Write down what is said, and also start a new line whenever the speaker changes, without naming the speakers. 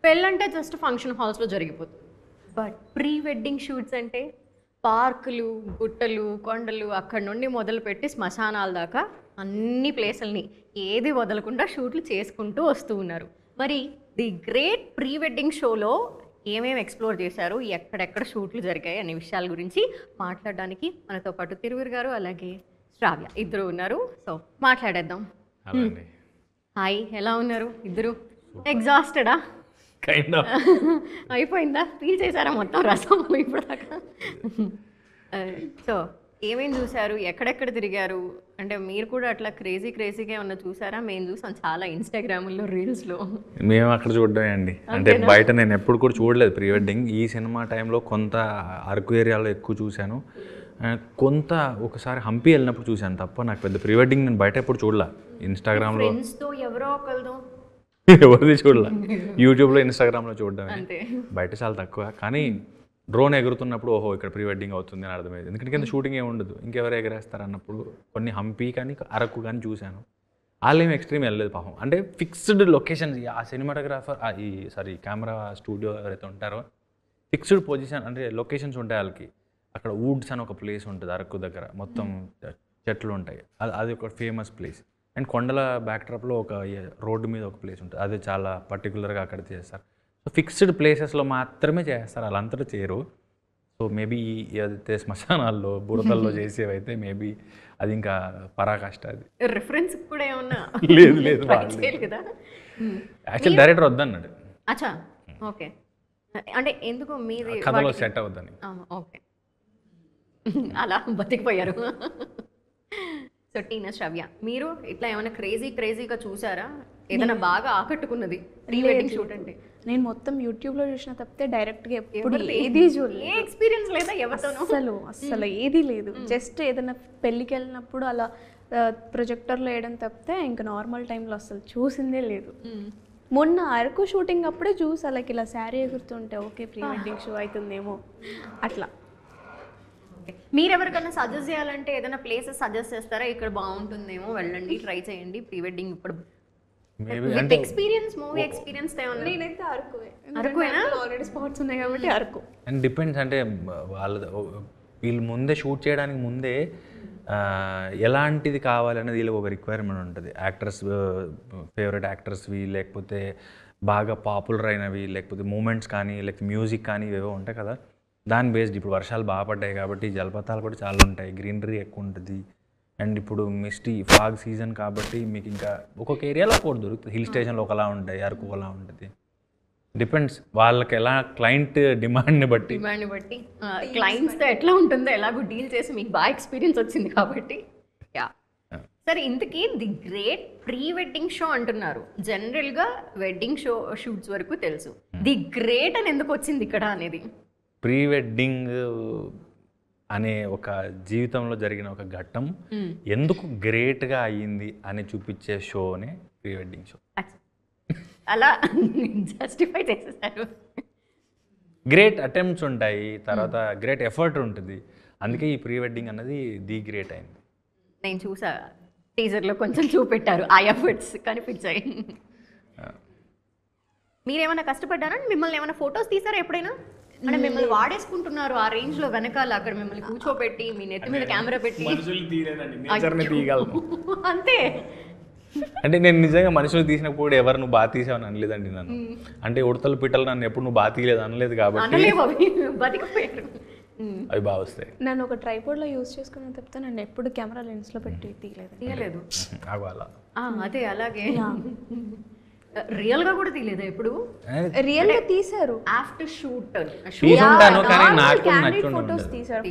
పెళ్ళంటే just function హాల్స్లో జరిగిపోతుంది. But pre wedding shoots అంటే పార్కులు, గుట్టలు, కొండలు అక్కడ నుండి మొదలుపెట్టి శ్మశానాల దాకా అన్ని ప్లేసుల్ని ఏది వదలకుండా షూట్లు చేసుకుంటూ వస్తూ ఉన్నారు. మరి ది గ్రేట్ ప్రీ వెడ్డింగ్ షోలో ఏమేమి ఎక్స్ప్లోర్ చేశారు, ఎక్కడెక్కడ షూట్లు జరిగాయి అనే విషయాల గురించి మాట్లాడడానికి మనతో పాటు తిరువురు గారు అలాగే శ్రావ్య ఇద్దరు ఉన్నారు. సో మాట్లాడేద్దాం. హాయ్, ఎలా ఉన్నారు ఇద్దరు? ఎగ్జాస్టెడా? అయిపోయిందా? ఫీల్ చేశారా మొత్తం రసంలో ఇప్పటిదాకా? సో ఏమేమి చూసారు, ఎక్కడెక్కడ తిరిగారు? అంటే మీరు కూడా అట్లా క్రేజీగా ఏమన్నా చూసారా? మేము చూసాం చాలా ఇన్స్టాగ్రామ్లో, రీల్స్లో.
మేము అక్కడ చూడడమే అండి. అంటే బయట నేను ఎప్పుడు కూడా చూడలేదు ప్రీ వెడ్డింగ్. ఈ సినిమా టైంలో కొంత అరకు ఏరియాలో ఎక్కువ చూశాను, కొంత ఒకసారి హంపి వెళ్ళినప్పుడు చూశాను తప్ప నాకు పెద్ద ప్రీ వెడ్డింగ్ నేను బయట ఎప్పుడు చూడలే. ఇన్స్టాగ్రామ్లో
ఫ్రెండ్స్తో ఎవరో ఒకరితో
ఎవరిది చూడలే, యూట్యూబ్లో ఇన్స్టాగ్రామ్లో చూడడమే. బయట చాలా తక్కువ. కానీ డ్రోన్ ఎగురుతున్నప్పుడు ఓహో ఇక్కడ ప్రీ వెడ్డింగ్ అవుతుంది అని అర్థమైంది. ఎందుకంటే కింద షూటింగ్ ఏమి ఉండదు, ఇంకెవరు ఎగరేస్తారు అన్నప్పుడు కొన్ని హంపి కానీ అరకు కానీ చూశాను. వాళ్ళేమి ఎక్స్ట్రీమ్ వెళ్ళలేదు పాపం. అంటే ఫిక్స్డ్ లొకేషన్స్, ఆ సినిమాటోగ్రాఫర్ కెమెరా స్టూడియో ఎవరైతే ఉంటారో ఫిక్స్డ్ పొజిషన్ అంటే లొకేషన్స్ ఉంటాయి వాళ్ళకి. అక్కడ వుడ్స్ అని ఒక ప్లేస్ ఉంటుంది అరకు దగ్గర, మొత్తం చెట్లు ఉంటాయి, అది ఒక ఫేమస్ ప్లేస్. అండ్ కొండల బ్యాక్డ్రాప్లో ఒక రోడ్డు మీద ఒక ప్లేస్ ఉంటుంది, అది చాలా పర్టికులర్గా అక్కడ చేస్తారు. సో ఫిక్స్డ్ ప్లేసెస్లో మాత్రమే చేస్తారు, వాళ్ళంతటా చేయరు. సో మేబీ ఏదైతే శ్మశానాల్లో బురదల్లో చేసేవైతే మేబీ అది ఇంకా పరాకాష్ట. అది
రిఫరెన్స్ కూడా ఏమన్నా
లేదు
కదా?
యాక్చువల్ డైరెక్టర్ వద్దన్నాడు.
అచ్చా, ఓకే. అంటే ఎందుకు మీది
కథలో సెట్ అవుద్దని.
ఓకే, అలా బతికిపోయారు. సో టీనా, శ్రవ్య, మీరు ఇట్లా ఏమైనా క్రేజీగా చూసారా? ఏదైనా బాగా ఆకట్టుకున్నది ప్రీ వెడ్డింగ్ షూట్ అంటే?
నేను మొత్తం యూట్యూబ్లో చూసిన తప్పితే డైరెక్ట్గా ఎప్పుడు ఏది చూడలేదు.
ఏ ఎక్స్పీరియన్స్ లేదా ఎవరితోనూ?
అసలు ఏది లేదు. జస్ట్ ఏదైనా పెళ్ళికి వెళ్ళినప్పుడు అలా ప్రొజెక్టర్లో వేయడం తప్పితే ఇంకా నార్మల్ టైంలో అసలు చూసిందే లేదు. మొన్న అరకు షూటింగ్ అప్పుడే చూసి అలాగే ఇలా శారీ ఎగురుతుంటే ఓకే ప్రీ వెడ్డింగ్ షో అవుతుందేమో అట్లా.
మీరెవరికైనా సజెస్ట్ చేయాలంటే ఏదైనా ప్లేసెస్ సజెస్ట్ చేస్తారా? ఇక్కడ బాగుంటుందేమో, వెళ్ళండి, ట్రై చేయండి ప్రీ వెడ్డింగ్. ఇప్పుడు ఎక్స్పీరియన్స్, మూవీ ఎక్స్పీరియన్స్
నేనైతే అరకువేనా, ఆల్రెడీ స్పాట్స్ ఉన్నాయి కాబట్టి అరకు.
అండ్ డిపెండ్స్, అంటే వీళ్ళు ముందే షూట్ చేయడానికి ముందే ఎలాంటిది కావాలనేది వీళ్ళకి ఒక రిక్వైర్మెంట్ ఉంటుంది. యాక్టర్స్ ఫేవరెట్ యాక్టర్స్వి, లేకపోతే బాగా పాపులర్ అయినవి, లేకపోతే మూమెంట్స్ కానీ, లేకపోతే మ్యూజిక్ కానీ ఇవేవో ఉంటాయి కదా. దాని బేస్డ్ ఇప్పుడు వర్షాలు బాగా పడ్డాయి కాబట్టి జలపాతాలు కూడా చాలా ఉంటాయి, గ్రీనరీ ఎక్కువ ఉంటుంది. అండ్ ఇప్పుడు మిస్టీ ఫాగ్ సీజన్ కాబట్టి మీకు ఇంకా ఒక్కొక్క ఏరియాలో ఒకటి దొరుకుతుంది. హిల్ స్టేషన్లో ఒకలా ఉంటాయి, అరకు ఒకలా ఉంటుంది. డిపెండ్స్ వాళ్ళకి ఎలా క్లయింట్ డిమాండ్ని బట్టి
క్లయింట్స్తో ఎట్లా ఉంటుందో ఎలాగో డీల్ చేసి మీకు బాగా ఎక్స్పీరియన్స్ వచ్చింది కాబట్టి. యా, సరే, ఇంతకీ the great pre wedding show అంటున్నారు. జనరల్గా వెడ్డింగ్ షూట్స్ వరకు తెలుసు, ది గ్రేట్ అని ఎందుకు వచ్చింది ఇక్కడ అనేది?
ప్రీ వెడ్డింగ్ అనే ఒక జీవితంలో జరిగిన ఒక ఘట్టం ఎందుకు గ్రేట్గా అయ్యింది అని చూపించే షోనే ప్రీ వెడ్డింగ్ షో.
అలా జస్టిఫై చేసేసారు.
గ్రేట్ అటెంప్ట్స్ ఉంటాయి, తర్వాత గ్రేట్ ఎఫర్ట్ ఉంటుంది, అందుకే ఈ ప్రీ వెడ్డింగ్ అన్నది ది గ్రేట్ అయింది.
నేను చూసా, టీజర్లో కొంచెం చూపెట్టారు, ఆ ఎఫర్ట్స్ కనిపించాయి. మీరేమైనా కష్టపడ్డారా? మిమ్మల్ని ఏమైనా ఫొటోస్ తీసారా ఎప్పుడైనా? అంటే మిమ్మల్ని వాడేసుకుంటున్నారు ఆ రేంజ్ లో, వెనకాల అక్కడ మిమ్మల్ని కూర్చోబెట్టి మీ నెత్తి మీద కెమెరా పెట్టి. అంతే.
అంటే నేను నిజంగా మనుషులు తీసినప్పుడు ఎవరు నువ్వు బాగా తీసావని అనలేదండి నన్ను. అంటే ఉడతలు పిట్టలు నన్ను ఎప్పుడు నువ్వు బాగా తీయలేదు అనలేదు కాబట్టి అవి బాగా వస్తాయి.
నన్ను ఒక ట్రైపోడ్లో యూజ్ చేసుకుని తప్పితే నన్ను ఎప్పుడు కెమెరా లెన్స్లో పెట్టి తీయలేదు.
అదే అలాగే రియల్గా కూడా తీయలేదా ఎప్పుడు?
రియల్గా తీశారు
ఆఫ్టర్ షూట్
ఫొటోస్ తీశారు.